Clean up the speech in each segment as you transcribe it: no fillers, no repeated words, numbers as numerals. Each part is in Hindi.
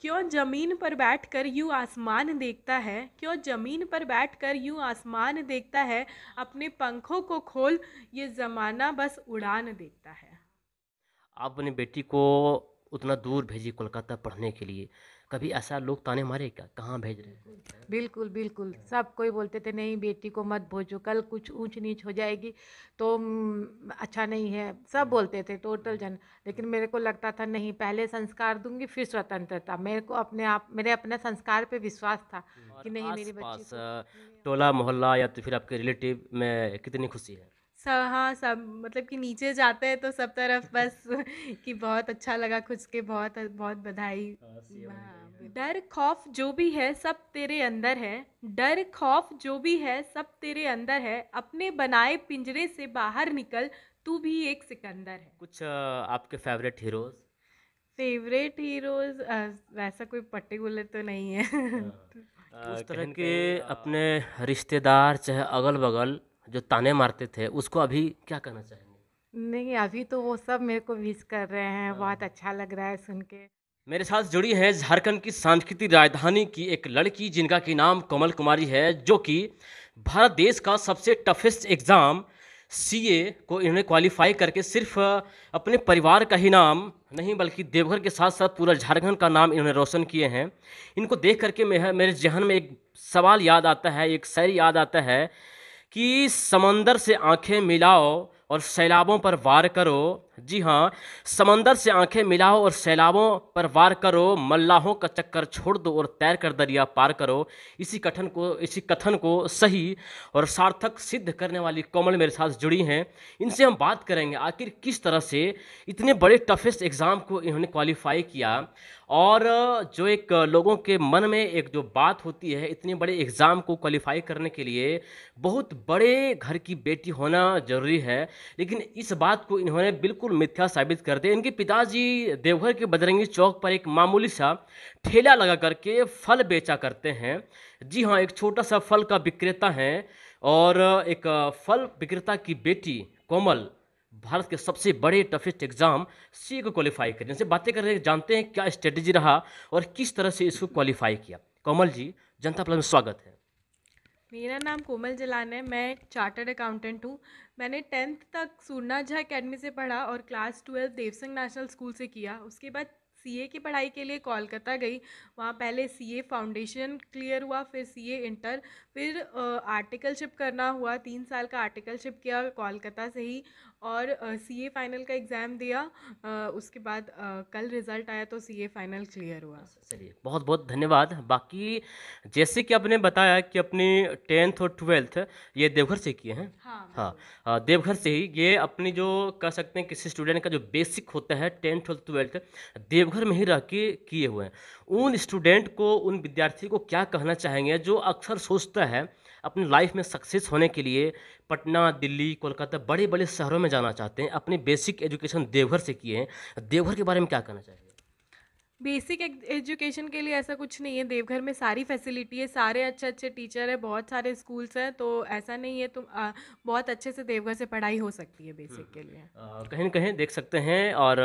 क्यों जमीन पर बैठकर यूं आसमान देखता है, क्यों जमीन पर बैठकर यूं आसमान देखता है, अपने पंखों को खोल, ये जमाना बस उड़ान देखता है। आप अपनी बेटी को उतना दूर भेजी कोलकाता पढ़ने के लिए, कभी ऐसा लोग ताने मारे क्या? कहाँ भेज रहे हैं? बिल्कुल, बिल्कुल। सब कोई बोलते थे नहीं बेटी को मत भेजो, कल कुछ ऊँच-नीच हो जाएगी तो अच्छा नहीं है। सब बोलते थे टोटल जन। लेकिन मेरे को लगता था नहीं पहले संस्कार दूँगी फिर स्वतंत्रता। मेरे को मेरे अपने संस्कार पे विश्वास था कि और नहीं मेरी बच्ची आस-पास को टोला मोहल्ला या तो फिर आपके रिलेटिव में कितनी खुशी है? हाँ, सब मतलब कि नीचे जाते हैं तो सब तरफ बस कि बहुत अच्छा लगा, खुश के बहुत बहुत बधाई। सीए बन गई हाँ, हैं। डर खौफ जो भी है सब तेरे अंदर है, डर खौफ जो भी है सब तेरे अंदर है, अपने बनाए पिंजरे से बाहर निकल, तू भी एक सिकंदर है। कुछ आपके फेवरेट हीरोज़? फेवरेट हीरोज वैसा कोई पर्टिकुलर तो नहीं है। उस तरह के अपने रिश्तेदार चाहे अगल-बगल जो ताने मारते थे, उसको अभी क्या कहना चाहेंगे? नहीं अभी तो वो सब मेरे को विश कर रहे हैं, बहुत अच्छा लग रहा है सुन के। मेरे साथ जुड़ी हैं झारखंड की सांस्कृतिक राजधानी की एक लड़की जिनका कि नाम कमल कुमारी है, जो कि भारत देश का सबसे टफेस्ट एग्ज़ाम सीए को इन्होंने क्वालिफाई करके सिर्फ अपने परिवार का ही नाम नहीं बल्कि देवघर के साथ साथ पूरा झारखंड का नाम इन्होंने रोशन किए हैं। इनको देख करके मेरे ज़हन में एक सवाल याद आता है, एक शायरी याद आता है कि समंदर से आंखें मिलाओ और सैलाबों पर वार करो। जी हाँ, समंदर से आंखें मिलाओ और सैलाबों पर वार करो, मल्लाहों का चक्कर छोड़ दो और तैर कर दरिया पार करो। इसी कथन को सही और सार्थक सिद्ध करने वाली कोमल मेरे साथ जुड़ी हैं। इनसे हम बात करेंगे आखिर किस तरह से इतने बड़े टफेस्ट एग्ज़ाम को इन्होंने क्वालिफाई किया और जो एक लोगों के मन में एक जो बात होती है इतने बड़े एग्ज़ाम को क्वालिफाई करने के लिए बहुत बड़े घर की बेटी होना ज़रूरी है, लेकिन इस बात को इन्होंने बिल्कुल मिथ्या साबित कर दिया। इनके पिताजी देवघर के बजरंगी चौक पर एक मामूली सा ठेला लगा करके फल बेचा करते हैं। जी हाँ, एक छोटा सा फल का विक्रेता है और एक फल विक्रेता की बेटी कोमल भारत के सबसे बड़े टफेस्ट एग्जाम सी को क्वालिफाई करें। इनसे बातें कर रहे हैं, जानते हैं क्या स्ट्रेटेजी रहा और किस तरह से इसको क्वालिफाई किया। कोमल जी, जनता प्लस में स्वागत है। मेरा नाम कोमल जलान है, मैं एक चार्टर्ड अकाउंटेंट हूँ। मैंने 10th तक सूरना झा अकेडमी से पढ़ा और क्लास 12 देवसंग नेशनल स्कूल से किया। उसके बाद सीए की पढ़ाई के लिए कोलकाता गई। वहाँ पहले सीए फाउंडेशन क्लियर हुआ, फिर सीए इंटर, फिर आर्टिकलशिप करना हुआ। 3 साल का आर्टिकलशिप किया कोलकाता से ही और सीए फाइनल का एग्ज़ाम दिया। उसके बाद कल रिज़ल्ट आया तो सीए फाइनल क्लियर हुआ। चलिए, बहुत बहुत धन्यवाद। बाकी जैसे कि आपने बताया कि अपनी 10th और 12th ये देवघर से किए हैं। हाँ हाँ, बिल्कुल। देवघर से ही ये अपनी जो कह सकते हैं किसी स्टूडेंट का जो बेसिक होता है 10th और 12th देवघर में ही रह के किए हुए हैं। उन स्टूडेंट को, उन विद्यार्थी को क्या कहना चाहेंगे जो अक्सर सोचता है अपनी लाइफ में सक्सेस होने के लिए पटना, दिल्ली, कोलकाता बड़े बड़े शहरों में जाना चाहते हैं, अपनी बेसिक एजुकेशन देवघर से किए हैं। देवघर के बारे में क्या कहना चाहेंगे? बेसिक एजुकेशन के लिए ऐसा कुछ नहीं है, देवघर में सारी फैसिलिटी है, सारे अच्छे अच्छे टीचर हैं, बहुत सारे स्कूल्स हैं, तो ऐसा नहीं है। तुम बहुत अच्छे से देवघर से पढ़ाई हो सकती है बेसिक के लिए। कहीं न कहीं देख सकते हैं और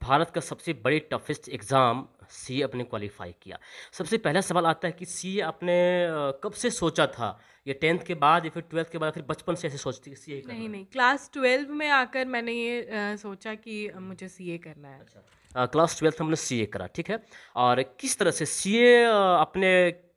भारत का सबसे बड़ी टफेस्ट एग्ज़ाम सीए आपने क्वालिफ़ाई किया। सबसे पहला सवाल आता है कि सीए आपने कब से सोचा था? ये 10th के बाद या फिर 12th के बाद या फिर बचपन से ऐसे सोचती कि सीए करना नहीं है? नहीं, क्लास 12 में आकर मैंने ये सोचा कि मुझे सीए करना है। अच्छा। क्लास 12th में हमने सीए करा, ठीक है। और किस तरह से सीए आपने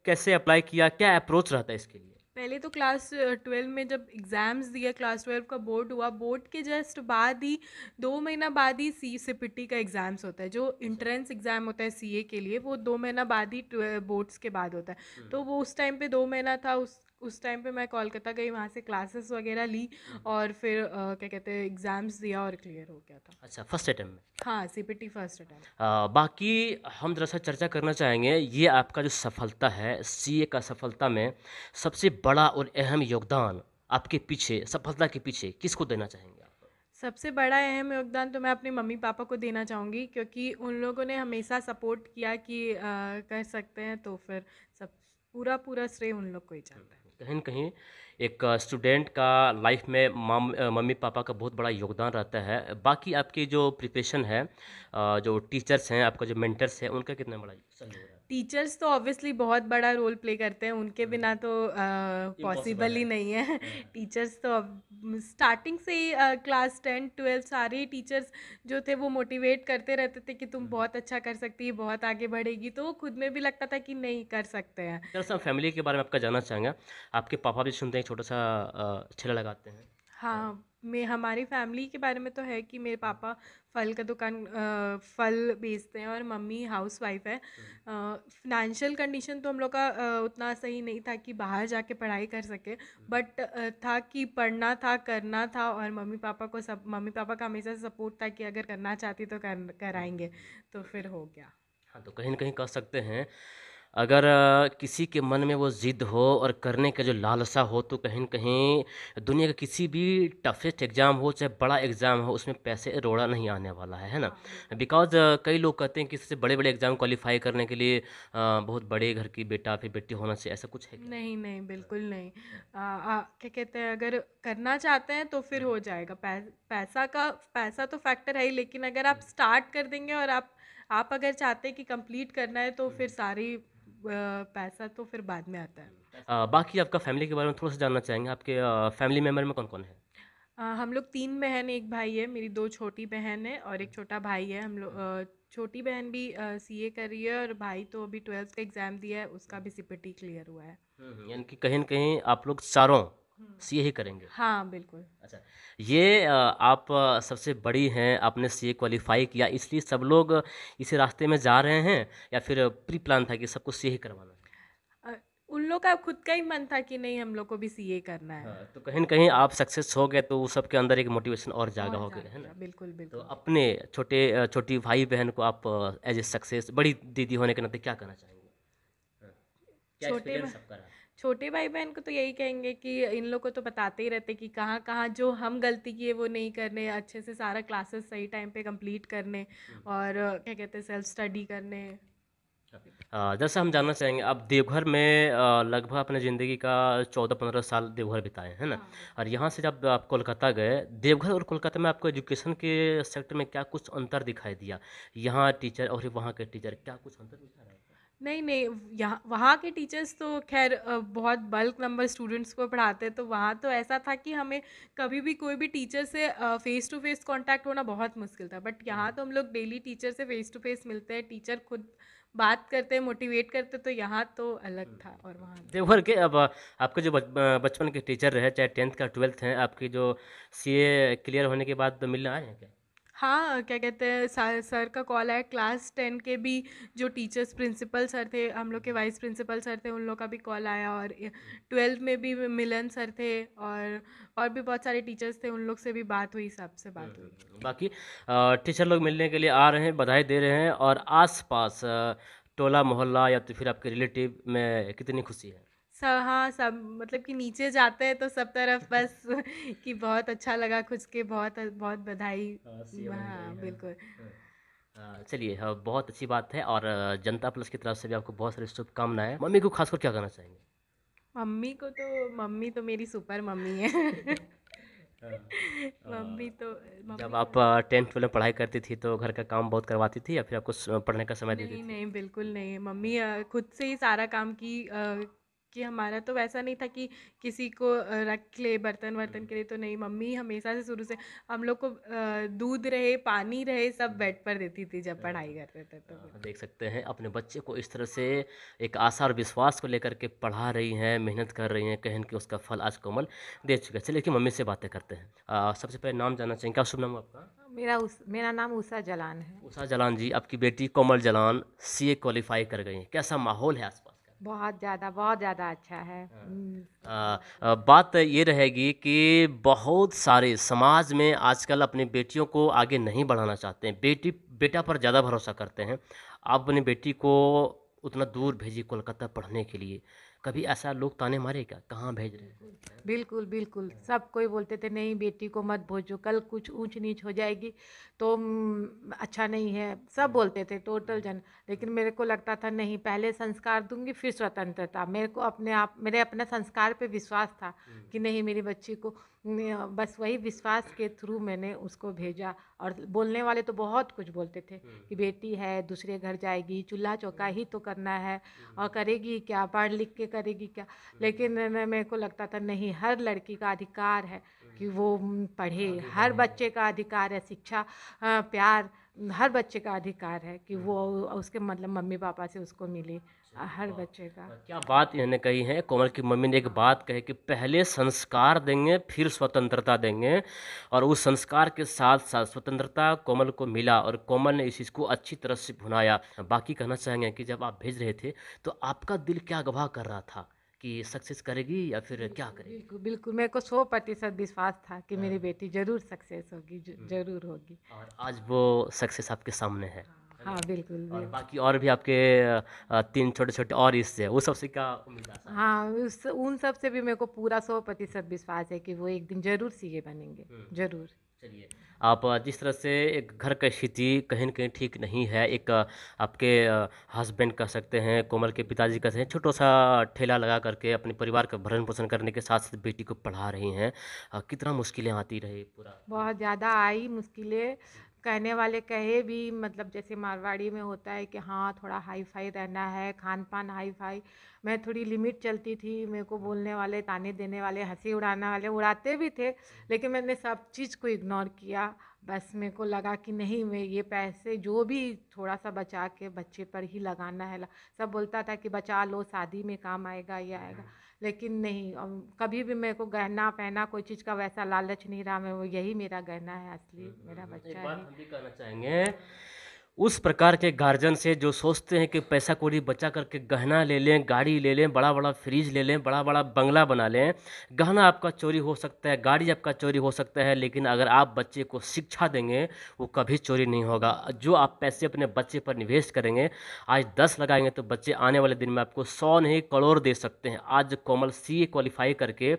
कैसे अप्लाई किया? क्या अप्रोच रहता है इसके लिए? पहले तो क्लास 12 में जब एग्ज़ाम्स दिया, क्लास 12 का बोर्ड हुआ, बोर्ड के जस्ट बाद ही 2 महीना बाद ही सीपीटी का एग्ज़ाम्स होता है। जो अच्छा। इंट्रेंस एग्ज़ाम होता है सीए के लिए वो 2 महीना बाद ही बोर्ड्स के बाद होता है। तो वो उस टाइम पे 2 महीना था। उस टाइम पे मैं कोलकाता गई, वहाँ से क्लासेस वगैरह ली और फिर क्या कहते हैं एग्ज़ाम्स दिया और क्लियर हो गया था। अच्छा, फर्स्ट अटेम्प्ट में। हाँ, सीपीटी फर्स्ट अटेम्प्ट। बाकी हम ज़रा-सा चर्चा करना चाहेंगे, ये आपका जो सफलता है, सीए का सफलता में सबसे बड़ा और अहम योगदान आपके पीछे, सफलता के पीछे किसको देना चाहेंगे आप? सबसे बड़ा अहम योगदान तो मैं अपने मम्मी पापा को देना चाहूँगी, क्योंकि उन लोगों ने हमेशा सपोर्ट किया कि कर सकते हैं, तो फिर सब पूरा पूरा श्रेय उन लोग को ही जाता है। कहीं न कहीं एक स्टूडेंट का लाइफ में मम्मी पापा का बहुत बड़ा योगदान रहता है। बाकी आपकी जो प्रिपरेशन है, जो टीचर्स हैं, आपका जो मेंटर्स हैं, उनका कितना बड़ा सहयोग रहा है? टीचर्स तो ऑब्वियसली बहुत बड़ा रोल प्ले करते हैं, उनके बिना तो इम्पॉसिबल पॉसिबल ही है। नहीं है। हाँ, हाँ। टीचर्स तो स्टार्टिंग से ही क्लास 10 12 सारे ही टीचर्स जो थे वो मोटिवेट करते रहते थे कि तुम बहुत अच्छा कर सकती है, बहुत आगे बढ़ेगी, तो वो खुद में भी लगता था कि नहीं कर सकते हैं। दरअसल फैमिली के बारे में आपका जानना चाहेंगे। आपके पापा भी सुनते हैं, छोटा सा ठेला लगाते हैं। हाँ, मैं हमारी फैमिली के बारे में तो है कि मेरे पापा फल का दुकान फल बेचते हैं और मम्मी हाउसवाइफ है। फिनेंशियल कंडीशन तो हम लोग का उतना सही नहीं था कि बाहर जाके पढ़ाई कर सके, बट था कि पढ़ना था, करना था, और मम्मी पापा का हमेशा सपोर्ट था कि अगर करना चाहती तो कराएंगे, तो फिर हो गया। हाँ, तो कहीं न कहीं कह सकते हैं, अगर किसी के मन में वो ज़िद हो और करने का जो लालसा हो, तो कहीं न कहीं दुनिया का किसी भी टफ़ेस्ट एग्ज़ाम हो, चाहे बड़ा एग्ज़ाम हो, उसमें पैसे रोड़ा नहीं आने वाला है ना? हाँ, बिल्कुल। बिकॉज़ कई लोग कहते हैं कि इससे बड़े-बड़े एग्ज़ाम क्वालीफ़ाई करने के लिए बहुत बड़े घर की बेटा फिर बेटी होना चाहिए, ऐसा कुछ है क्या? नहीं नहीं, बिल्कुल नहीं। क्या कहते हैं, अगर करना चाहते हैं तो फिर हो जाएगा। पैसा तो फैक्टर है ही, लेकिन अगर आप स्टार्ट कर देंगे और आप अगर चाहते हैं कि कंप्लीट करना है तो फिर सारी पैसा तो फिर बाद में आता है। बाकी आपका फ़ैमिली के बारे में थोड़ा-सा जानना चाहेंगे, आपके फ़ैमिली मेंबर में कौन-कौन है? हम लोग 3 बहन, 1 भाई है। मेरी 2 छोटी बहन है और एक छोटा भाई है। छोटी बहन भी सीए कर रही है, और भाई तो अभी 12th का एग्ज़ाम दिया है, उसका भी सीपीटी क्लियर हुआ है। यानी कि कहीं न कहीं आप लोग चारों सीए ही करेंगे। हाँ, बिल्कुल। अच्छा, ये आप सबसे बड़ी हैं, आपने सीए क्वालीफ़ाई किया, इसलिए सब लोग इसी रास्ते में जा रहे हैं, या फिर प्री प्लान था कि सबको सीए ही करवाना है? अ, उन लोग का खुद का ही मन था कि नहीं, हम लोग को भी सीए करना है। हाँ, तो कहीं न कहीं आप सक्सेस हो गए, तो वो सबके अंदर एक मोटिवेशन और जागा और हो गया, जाग है ना? गया, बिल्कुल, तो बिल्कुल। अपने छोटी भाई-बहन को आप एज़ ए सक्सेस बड़ी दीदी होने के नाते क्या कहना चाहेंगे? हाँ, क्या छोटे भ एक्सपीरियंस आपका रहा? छोटे भाई-बहन को तो यही कहेंगे कि इन लोग को तो बताते ही रहते कि कहाँ-कहाँ जो हम गलती किए वो नहीं करने, अच्छे से सारा क्लासेस सही टाइम पे कंप्लीट करने, और क्या कहते हैं, सेल्फ स्टडी करने। जैसा हम जानना चाहेंगे, आप देवघर में लगभग अपने ज़िंदगी का 14-15 साल देवघर बिताए, है ना? हाँ, और यहाँ से जब आप कोलकाता गए, देवघर और कोलकाता में आपको एजुकेशन के सेक्टर में क्या कुछ अंतर दिखाई दिया? यहाँ टीचर और वहाँ के टीचर, क्या कुछ अंतर दिखा रहा है? नहीं नहीं, यहाँ वहाँ के टीचर्स तो खैर बहुत बल्क नंबर स्टूडेंट्स को पढ़ाते हैं, तो वहाँ तो ऐसा था कि हमें कभी भी कोई भी टीचर से फेस टू फेस कांटेक्ट होना बहुत मुश्किल था, बट यहाँ तो हम लोग डेली टीचर से फेस टू फेस मिलते हैं, टीचर खुद बात करते हैं, मोटिवेट करते हैं, तो यहाँ तो अलग था और वहाँ अलग। देवघर के अब आपके जो बचपन के टीचर रहे, चाहे 10th का 12th हैं, आपकी जो सीए क्लियर होने के बाद मिलने आए हैं क्या? हाँ, क्या कहते हैं, सर का कॉल आया, क्लास 10 के भी जो टीचर्स, प्रिंसिपल सर थे, हम लोग के वाइस प्रिंसिपल सर थे, उन लोग का भी कॉल आया, और 12th में भी मिलन सर थे, और भी बहुत सारे टीचर्स थे, उन लोग से भी बात हुई, सबसे बात हुई। बाकी टीचर लोग मिलने के लिए आ रहे हैं, बधाई दे रहे हैं, और आस-पास टोला मोहल्ला या तो फिर आपके रिलेटिव में कितनी खुशी है? हाँ, सब मतलब कि नीचे जाते हैं तो सब तरफ बस कि बहुत अच्छा लगा, खुश के बहुत बहुत बधाई। सीए बन गए हाँ, हैं। बिल्कुल। चलिए, बहुत अच्छी बात है, और जनता प्लस की तरफ से भी आपको बहुत सारी शुभकामनाएँ। मम्मी को खासकर क्या कहना चाहेंगे? मम्मी तो मेरी सुपर मम्मी है। हाँ। मम्मी तो जब मम्मी आप तो 10th-12 में पढ़ाई करती थी, तो घर का काम बहुत करवाती थी, या फिर आपको पढ़ने का समय देती नहीं थी? नहीं, बिल्कुल नहीं। मम्मी खुद से ही सारा काम की, कि हमारा तो वैसा नहीं था कि किसी को रख ले बर्तन वर्तन के लिए, तो नहीं, मम्मी हमेशा से शुरू से हम लोग को दूध रहे, पानी रहे, सब बेड पर देती थी जब पढ़ाई करते थे, तो बिल्कुल। देख सकते हैं अपने बच्चे को इस तरह से एक आशा और विश्वास को लेकर के पढ़ा रही हैं, मेहनत कर रही हैं, कहीं कि उसका फल आज कोमल दे चुका है। चलिए कि मम्मी से बातें करते हैं। सबसे पहले नाम जानना चाहेंगे, क्या शुभ नाम है आपका? मेरा नाम उषा जलान है। उषा जलान जी, आपकी बेटी कोमल जलान सीए क्वालीफाई कर गई हैं, कैसा माहौल है आसपास का? बहुत ज़्यादा अच्छा है। बात ये रहेगी कि बहुत सारे समाज में आजकल अपनी बेटियों को आगे नहीं बढ़ाना चाहते हैं, बेटी बेटा पर ज़्यादा भरोसा करते हैं। आप अपनी बेटी को उतना दूर भेजी कोलकाता पढ़ने के लिए, कभी ऐसा लोग ताने मारे क्या, कहाँ भेज रहे हैं? बिल्कुल बिल्कुल, सब कोई बोलते थे नहीं बेटी को मत भेजो, कल कुछ ऊंच नीच हो जाएगी तो अच्छा नहीं है, सब बोलते थे टोटल जन। लेकिन मेरे को लगता था नहीं, पहले संस्कार दूंगी फिर स्वतंत्रता। मेरे को मेरे अपने संस्कार पे विश्वास था कि नहीं, मेरी बच्ची को बस वही विश्वास के थ्रू मैंने उसको भेजा। और बोलने वाले तो बहुत कुछ बोलते थे कि बेटी है, दूसरे घर जाएगी, चूल्हा चौका ही तो करना है, और करेगी क्या, पढ़ लिख के करेगी क्या। लेकिन मेरे को लगता था नहीं, हर लड़की का अधिकार है कि वो पढ़े, हर बच्चे का अधिकार है शिक्षा, प्यार, हर बच्चे का अधिकार है कि वो उसके मतलब मम्मी पापा से उसको मिले, हर बच्चे का। क्या बात इन्होंने कही है, कोमल की मम्मी ने एक बात कही कि पहले संस्कार देंगे फिर स्वतंत्रता देंगे, और उस संस्कार के साथ साथ स्वतंत्रता कोमल को मिला और कोमल ने इस चीज़ को अच्छी तरह से भुनाया। बाकी कहना चाहेंगे कि जब आप भेज रहे थे तो आपका दिल क्या गवाह कर रहा था कि सक्सेस करेगी या फिर क्या करेगी? बिल्कुल बिल्कुल, मेरे को 100% विश्वास था कि मेरी बेटी जरूर सक्सेस होगी, जरूर होगी। और आज वो सक्सेस आपके सामने है। हाँ बिल्कुल और बिल्कुल। बाकी और भी आपके 3 छोटे छोटे और इससे वो सबसे क्या उम्मीद आशा है? हाँ, उन सब से भी मेरे को पूरा 100% विश्वास है कि वो एक दिन जरूर सीए बनेंगे, जरूर। चलिए, आप जिस तरह से एक घर का स्थिति कहीं न कहीं ठीक नहीं है, एक आपके हस्बैंड कह सकते हैं, कोमल के पिताजी कह सकते हैं, छोटा सा ठेला लगा करके अपने परिवार का भरण पोषण करने के साथ साथ बेटी को पढ़ा रही हैं, कितना मुश्किलें आती रही पूरा? बहुत ज़्यादा आई मुश्किलें। कहने वाले कहे भी, मतलब जैसे मारवाड़ी में होता है कि हाँ थोड़ा हाई फाई रहना है, खान पान हाई फाई। मैं थोड़ी लिमिट चलती थी, मेरे को बोलने वाले, ताने देने वाले, हंसी उड़ाने वाले उड़ाते भी थे, लेकिन मैंने सब चीज़ को इग्नोर किया। बस मेरे को लगा कि नहीं, मैं ये पैसे जो भी थोड़ा सा बचा के बच्चे पर ही लगाना है। सब बोलता था कि बचा लो, शादी में काम आएगा, ये आएगा, लेकिन नहीं। कभी भी मेरे को गहना पहना कोई चीज़ का वैसा लालच नहीं रहा। मैं वो, यही मेरा गहना है असली, मेरा एक बच्चा बात है। हम भी कहना चाहेंगे, उस प्रकार के गार्जियन से जो सोचते हैं कि पैसा कौड़ी बचा करके गहना ले लें, गाड़ी ले लें, बड़ा बड़ा फ्रिज ले लें, बड़ा बड़ा बंगला बना लें। गहना आपका चोरी हो सकता है, गाड़ी आपका चोरी हो सकता है, लेकिन अगर आप बच्चे को शिक्षा देंगे वो कभी चोरी नहीं होगा। जो आप पैसे अपने बच्चे पर निवेश करेंगे, आज 10 लगाएंगे तो बच्चे आने वाले दिन में आपको 100 नहीं करोड़ दे सकते हैं। आज कोमल सीए क्वालिफाई करके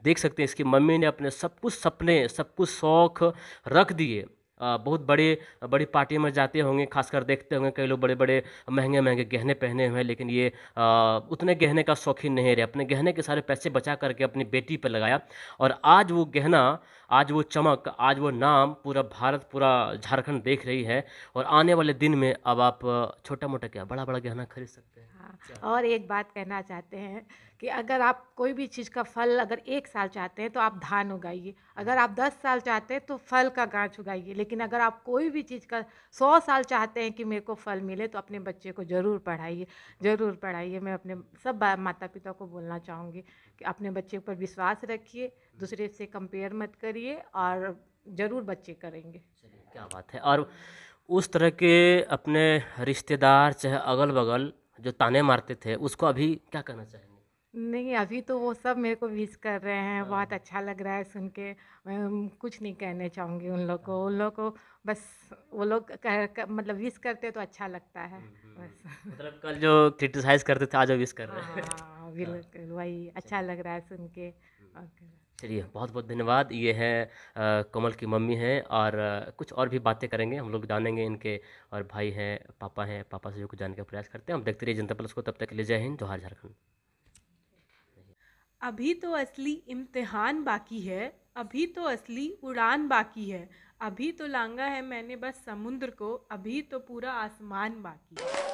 देख सकते हैं, इसकी मम्मी ने अपने सब कुछ सपने, सब कुछ शौक रख दिए। बहुत बड़ी पार्टी में जाते होंगे, खासकर देखते होंगे कई लोग बड़े बड़े महंगे महंगे गहने पहने हुए हैं, लेकिन ये उतने गहने का शौकीन नहीं रहे। अपने गहने के सारे पैसे बचा करके अपनी बेटी पर लगाया, और आज वो गहना, आज वो चमक, आज वो नाम पूरा भारत, पूरा झारखंड देख रही है। और आने वाले दिन में अब आप छोटा मोटा क्या, बड़ा बड़ा गहना खरीद सकते हैं। हाँ, और एक बात कहना चाहते हैं कि अगर आप कोई भी चीज़ का फल अगर 1 साल चाहते हैं तो आप धान उगाइए, अगर आप 10 साल चाहते हैं तो फल का गाछ उगाइए, लेकिन अगर आप कोई भी चीज़ का 100 साल चाहते हैं कि मेरे को फल मिले तो अपने बच्चे को ज़रूर पढ़ाइए, ज़रूर पढ़ाइए। मैं अपने सब माता पिता को बोलना चाहूँगी कि अपने बच्चे पर विश्वास रखिए, दूसरे से कंपेयर मत करिए, और ज़रूर बच्चे करेंगे। चलिए, क्या बात है। और उस तरह के अपने रिश्तेदार चाहे अगल बगल जो ताने मारते थे, उसको अभी क्या कहना चाहेंगे? नहीं, अभी तो वो सब मेरे को विश कर रहे हैं, बहुत अच्छा लग रहा है सुन के। मैं कुछ नहीं कहने चाहूँगी उन लोग को। उन लोग को बस, वो लोग मतलब विश करते तो अच्छा लगता है बस। मतलब कल जो क्रिटिसाइज करते थे, आज वो विश कर रहे हैं। हाँ बिल्कुल, वही अच्छा लग रहा है सुन के। ओके। चलिए, बहुत बहुत धन्यवाद। ये है कोमल की मम्मी हैं, और कुछ और भी बातें करेंगे, हम लोग जानेंगे इनके, और भाई हैं, पापा से जो कुछ जानने का प्रयास करते हैं। हम देखते रहिए जनता प्लस को, तब तक के लिए जय हिंद, जोहार झारखंड। अभी तो असली इम्तिहान बाकी है, अभी तो असली उड़ान बाकी है, अभी तो लांगा है मैंने बस समुद्र को, अभी तो पूरा आसमान बाकी है।